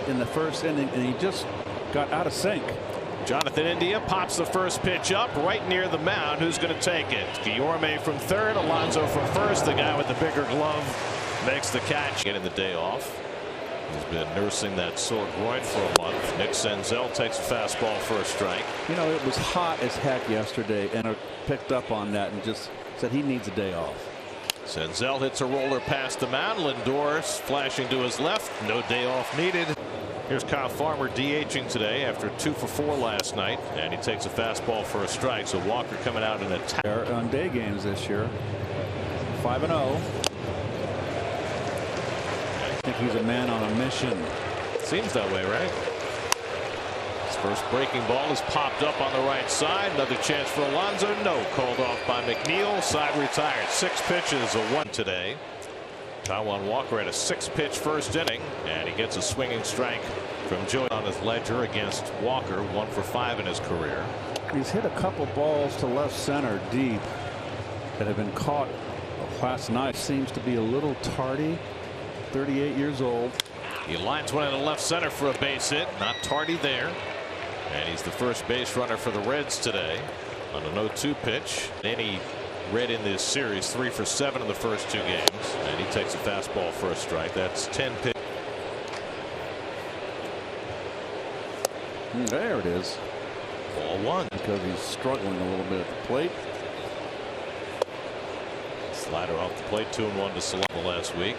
in the first inning, and he just got out of sync. Jonathan India pops the first pitch up right near the mound. Who's going to take it? Guillorme from third, Alonso from first. The guy with the bigger glove makes the catch. Getting the day off. He's been nursing that sore groin for a month. Nick Senzel takes a fastball for a strike. You know, it was hot as heck yesterday, and I picked up on that and just said he needs a day off. Senzel hits a roller past the mound. Lindor flashing to his left. No day off needed. Here's Kyle Farmer DHing today after 2 for 4 last night, and he takes a fastball for a strike. So Walker coming out in attack. On day games this year, 5-0. I think he's a man on a mission. Seems that way, right? His first breaking ball is popped up on the right side. Another chance for Alonso. No, called off by McNeil. Side retired. 6 pitches, a 1 today. Taijuan Walker had a 6-pitch first inning, and he gets a swinging strike from Joey on his ledger against Walker. 1 for 5 in his career. He's hit a couple balls to left center deep that have been caught last night. Seems to be a little tardy. 38 years old. He lines one into left center for a base hit. Not tardy there. And he's the first base runner for the Reds today on an 0-2 pitch. Any Red in this series, 3 for 7 in the first 2 games, and he takes a fastball for a strike. That's 10 pitches. There it is. Ball 1. Because he's struggling a little bit at the plate. Slider off the plate. 2-1 to Salama last week.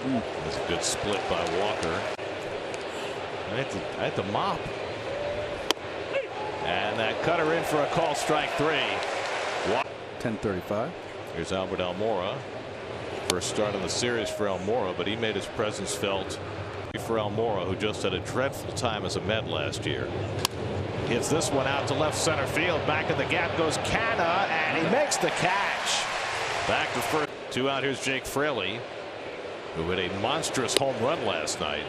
That's a good split by Walker. I had to mop. And that cutter in for a call, strike 3. 10:35. Here's Albert Almora. First start of the series for Almora, but he made his presence felt for Almora, who just had a dreadful time as a Met last year. Hits this one out to left center field. Back in the gap goes Canna, and he makes the catch. Back to first. 2 out. Here's Jake Fraley, who hit a monstrous home run last night.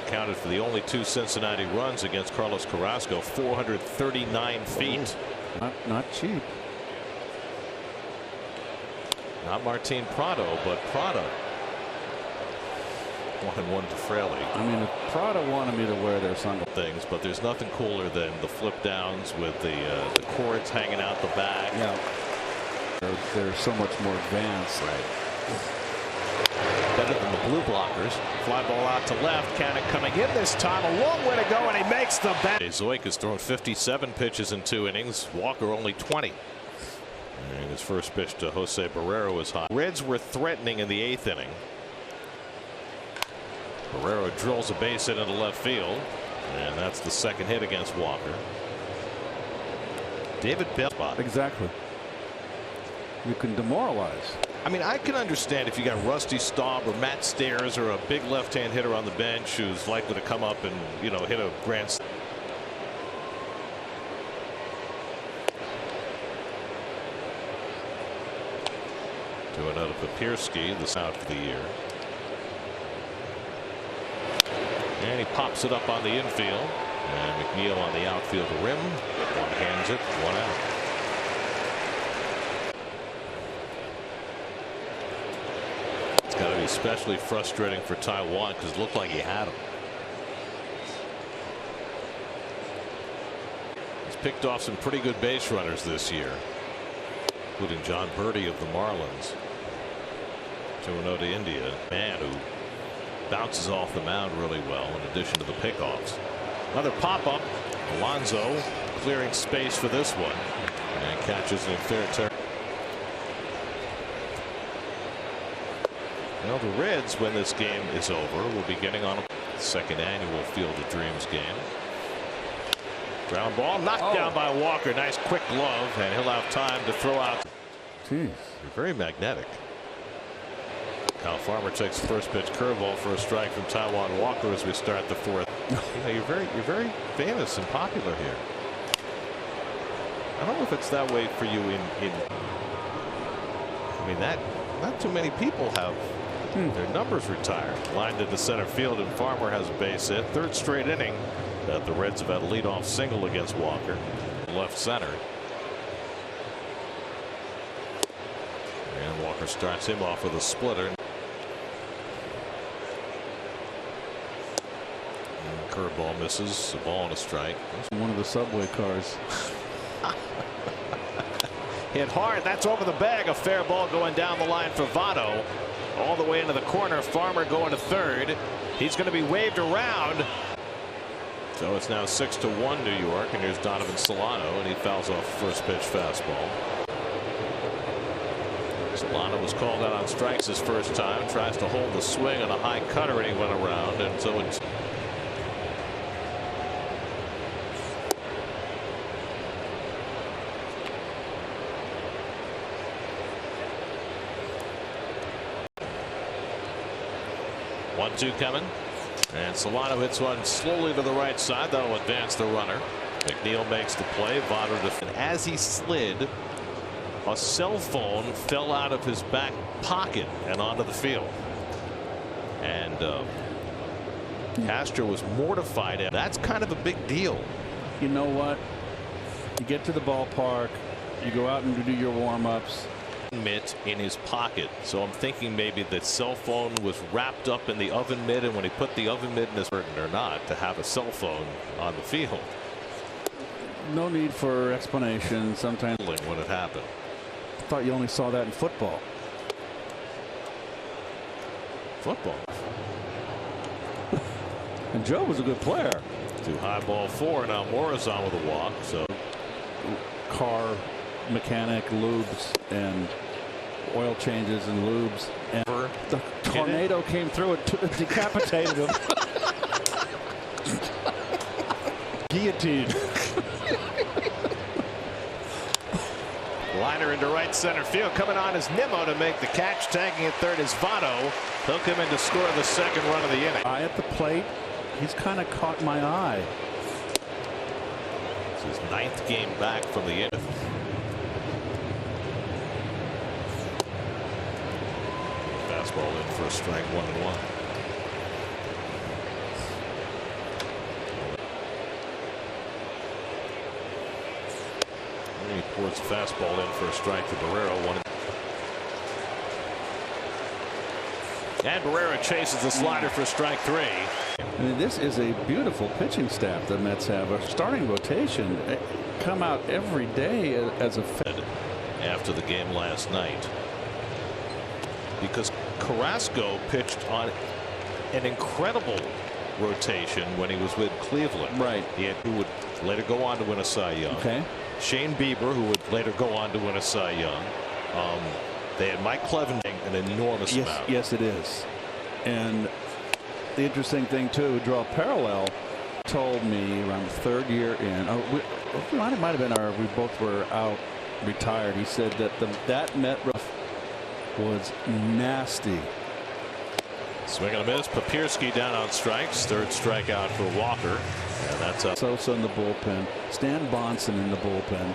Counted for the only 2 Cincinnati runs against Carlos Carrasco. 439 feet. Not cheap. Not Martin Prado, but Prado. 1-1 to Fraley. I mean, if Prado wanted me to wear their sunglasses. Things, but there's nothing cooler than the flip downs with the cords hanging out the back. Yeah. They're so much more advanced. Right. Better than the blue blockers. Fly ball out to left. Cannon coming in this time. A long way to go, and he makes the bat. Zoik has thrown 57 pitches in 2 innings. Walker only 20. And his first pitch to Jose Barrero was high. Reds were threatening in the 8th inning. Barrero drills a base hit into left field, and that's the second hit against Walker. David Bell. Exactly. You can demoralize. I mean, I can understand if you got Rusty Staub or Matt Stairs or a big left-hand hitter on the bench who's likely to come up and, you know, hit a grand slam. To another Papirski, the south of the year. And he pops it up on the infield. And McNeil on the outfield rim. One hands it, 1 out. Got to be especially frustrating for Taijuan because it looked like he had him. He's picked off some pretty good base runners this year, including John Birdie of the Marlins. 2-0 to India. Man who bounces off the mound really well in addition to the pickoffs. Another pop-up. Alonso clearing space for this one and catches in fair territory. Well, the Reds, when this game is over, will be getting on a 2nd annual Field of Dreams game. Ground ball knocked down by Walker. Nice quick glove, and he'll have time to throw out. Jeez. You're very magnetic. Kyle Farmer takes the first pitch curveball for a strike from Taijuan Walker as we start the 4th. You know, you're very famous and popular here. I don't know if it's that way for you in I mean, not too many people have their numbers retired. Lined into center field, and Farmer has a base hit. 3rd straight inning that the Reds have had a leadoff single against Walker. Left center. And Walker starts him off with a splitter. Curveball misses. A ball and a strike. One of the subway cars. Hit hard. That's over the bag. A fair ball going down the line for Votto. All the way into the corner. Farmer going to third. He's going to be waved around. So it's now 6-1 New York. And here's Donovan Solano. And he fouls off first pitch fastball. Solano was called out on strikes his first time. Tries to hold the swing on a high cutter. And he went around. And so it's. One-two coming, and Solano hits one slowly to the right side. That'll advance the runner. McNeil makes the play. Votto, and as he slid, a cell phone fell out of his back pocket and onto the field. And Castro was mortified. That's kind of a big deal. You know what? You get to the ballpark, you go out and do your warm-ups. Mitt in his pocket, so I'm thinking maybe the cell phone was wrapped up in the oven mitt, and when he put the oven mitt in his curtain or not to have a cell phone on the field. No need for explanation. Sometimes when it happened. I thought you only saw that in football. Football. And Joe was a good player. To high ball four. Now Morris on with a walk. So car mechanic, lubes and oil changes and lubes, and the tornado came through and decapitated him. Guillotine. Liner into right center field. Coming on is Nimmo to make the catch. Tagging at third is Votto. He'll come in to score the second run of the inning. Eye at the plate. He's kind of caught my eye. It's his 9th game back from the inning. Fastball in for a strike, 1-1. And he pours the fastball in for a strike to Barrero. And Barrero chases the slider for strike 3. I mean, this is a beautiful pitching staff the Mets have. A starting rotation come out every day as a Fed. After the game last night, because Carrasco pitched on an incredible rotation when he was with Cleveland. Right. Who would later go on to win a Cy Young. Okay. Shane Bieber, who would later go on to win a Cy Young. They had Mike Cleveland an enormous amount. Yes, it is. And the interesting thing too, draw a parallel, told me around the 3rd year in, it might have been we both were out retired. He said that that Met was nasty. Swing and a miss. Papierski down on strikes. 3rd strikeout for Walker. And that's up. Sosa in the bullpen. Stan Bonson in the bullpen.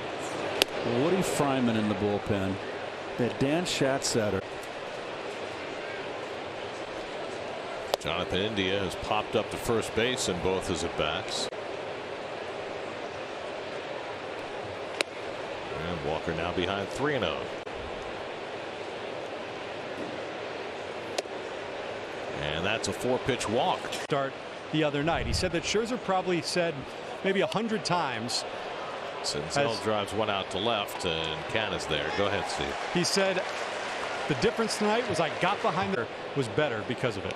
Woody Fryman in the bullpen. They had Dan Schatzeder. Jonathan India has popped up to first base in both his at-bats. And Walker now behind 3-0. And that's a 4-pitch walk. Start the other night. He said that Scherzer probably said maybe 100 times. Senzel drives one out to left, and Canna's there. Go ahead, Steve. He said the difference tonight was I got behind there was better because of it.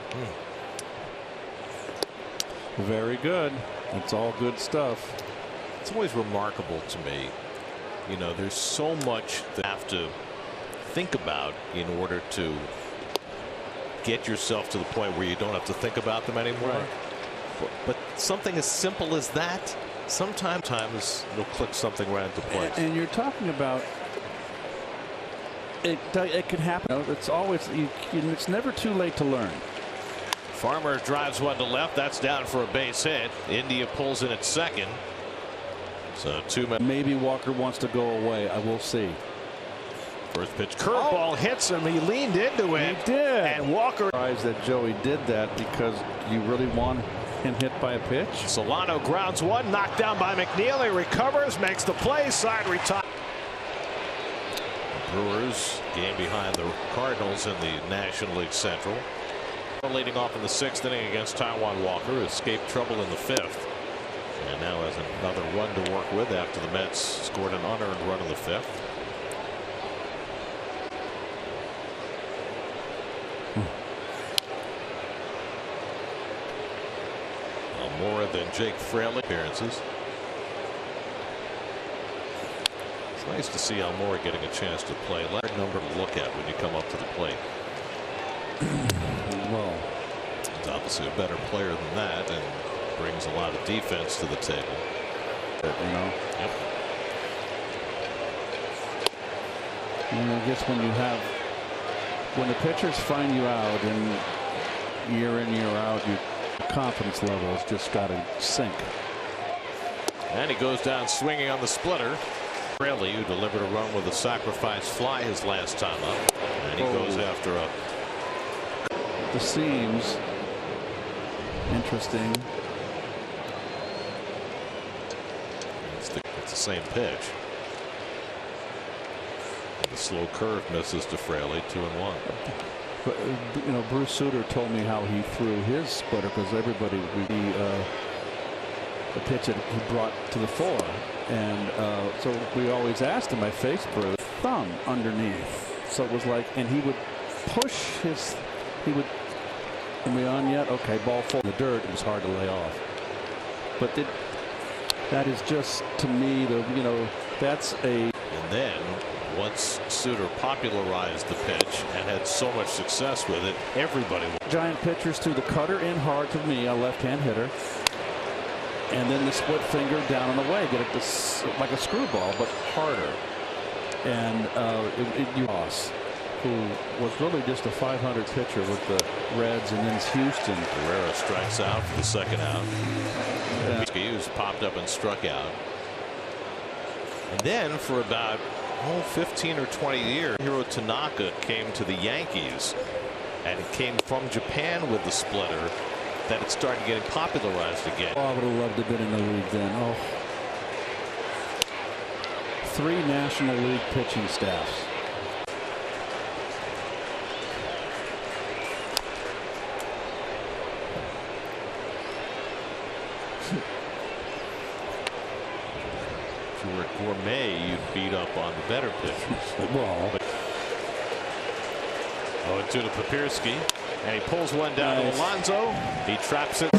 Very good. That's all good stuff. It's always remarkable to me. You know, there's so much that you have to think about in order to get yourself to the point where you don't have to think about them anymore. Right. But something as simple as that, sometimes it'll click something right into place. And you're talking about it could happen. You know, it's always it's never too late to learn. Farmer drives one to left. That's down for a base hit. India pulls in at second. So 2 men. Maybe Walker wants to go away. I will see. First pitch curveball hits him. He leaned into it. He did. And Walker. Surprised that Joey did that because you really want him hit by a pitch. Solano grounds one, knocked down by McNeil. He recovers, makes the play, side retire. Brewers game behind the Cardinals in the National League Central. Leading off in the 6th inning against Taijuan Walker, escaped trouble in the 5th. And now has another one to work with after the Mets scored an unearned run in the 5th. More than Jake Fraley appearances. It's nice to see Almora getting a chance to play. Large number to look at when you come up to the plate. Well, he's obviously a better player than that and brings a lot of defense to the table. You know. Yep. And I guess when the pitchers find you out and year in, year out, your confidence level has just got to sink. And he goes down swinging on the splitter. Fraley, who delivered a run with a sacrifice fly his last time up, and he goes after the seams. Interesting. It's the same pitch. The slow curve misses to Fraley, 2-1. But you know, Bruce Sutter told me how he threw his splitter because everybody the pitch that he brought to the fore, and so we always asked him. I faced Bruce, thumb underneath, so it was like, and he would push his. He would. Are we on yet? Okay, ball full in the dirt. It was hard to lay off, but that is just, to me, that's a. And then once Sutter popularized the pitch and had so much success with it, everybody. Giant pitchers threw the cutter in hard to me, a left-hand hitter, and then the split finger down and away, get it like a screwball, but harder. And you lost, who was really just a .500 pitcher with the Reds, and then Houston. Guerrero strikes out for the second out. Hughes popped up and struck out. And then for about 15 or 20 years, Hiro Tanaka came to the Yankees, and it came from Japan with the splitter that it started getting popularized again. Oh, I would have loved to have been in the league then. Oh. 3 National League pitching staffs. If you were a gourmet, you'd beat up on the better pitchers. Well, 0-2 to Papierski, and he pulls one down to Alonso. He traps it.